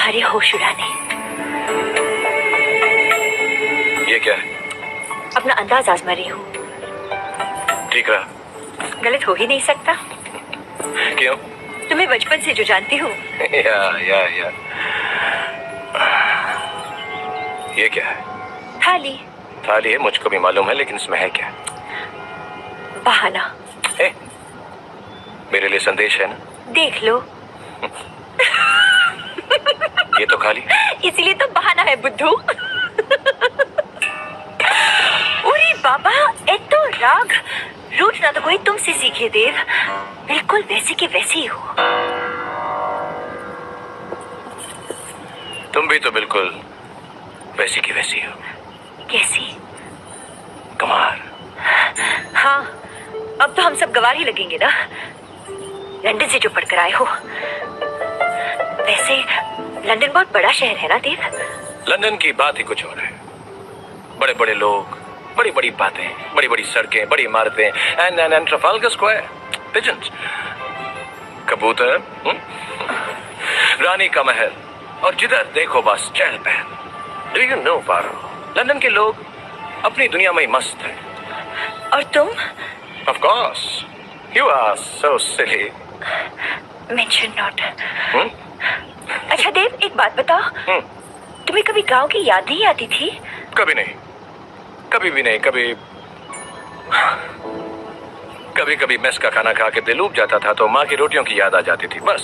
तुम्हारे होश उड़ाने। ये क्या है? अपना अंदाज आजमा रही हूँ। ठीक रहा? गलत हो ही नहीं सकता। क्यों? तुम्हें बचपन से जो जानती हूँ। या ये क्या है? थाली। थाली है, मुझको भी मालूम है, लेकिन इसमें है क्या? बहाना। मेरे लिए संदेश है ना? देख लो। ये तो खाली। इसीलिए तो बहाना है बुद्धू। उरी बाबा, एक तो राग रूठना तो कोई तुमसे सीखे देव। बिल्कुल वैसी की वैसी ही हो। तुम भी तो बिल्कुल वैसी की वैसी हो। कैसी? गंवार। हाँ, अब तो हम सब गंवार ही लगेंगे ना, लंदन से जो पढ़कर आए हो। वैसे लंदन बहुत बड़ा शहर है ना देव? लंदन की बात ही कुछ और है। बड़े बड़े लोग, बड़ी बड़ी बातें, बड़ी बड़ी सड़कें, बड़ी इमारतें, एंड ट्रफाल्गर स्क्वायर, पिजन्स, कबूतर, रानी का महल, और जिधर देखो बस चहल पहल। Do you know Paro, London के लोग अपनी दुनिया में ही मस्त हैं। और तुम? Of course, you are so silly. Mention not. अच्छा देव, एक बात बताओ, तुम्हें कभी गांव की याद नहीं आती थी? कभी नहीं, कभी भी नहीं। कभी कभी मेस का खाना खा के दिल ऊब जाता था तो माँ की रोटियों की याद आ जाती थी, बस।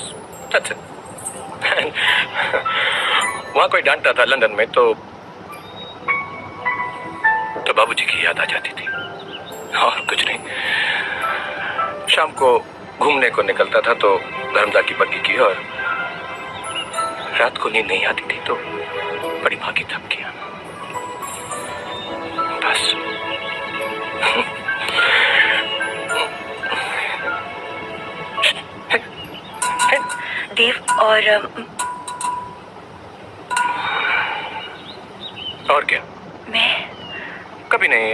वहां कोई डांटता था लंदन में तो बाबूजी की याद आ जाती थी, और कुछ नहीं। शाम को घूमने को निकलता था तो धर्मदा की बग्गी की, और रात को नींद नहीं आती थी तो बड़ी माँ की धमकियां, बस। देव, और क्या? मैं कभी नहीं।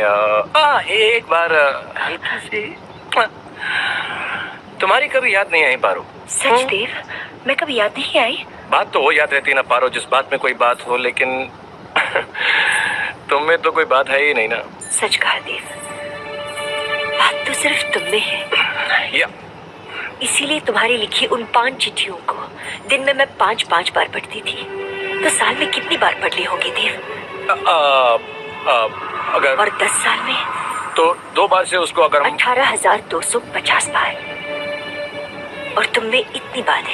एक बार हल्की सी तुम्हारी कभी याद नहीं आई पारो? सच देव, मैं कभी याद नहीं आई। बात तो वो याद रहती है ना पारो, जिस बात में कोई बात हो, लेकिन तुम में तो कोई बात है ही नहीं ना। सच कहा देव, बात तो सिर्फ तुम में है। या इसीलिए तुम्हारी लिखी उन 5 चिट्ठियों को दिन में मैं 5-5 बार पढ़ती थी। तो साल में कितनी बार पढ़ ली होगी देव? अगर और 10 साल में तो 2 बार से उसको अगर 18,250 बार। और तुम में इतनी बात है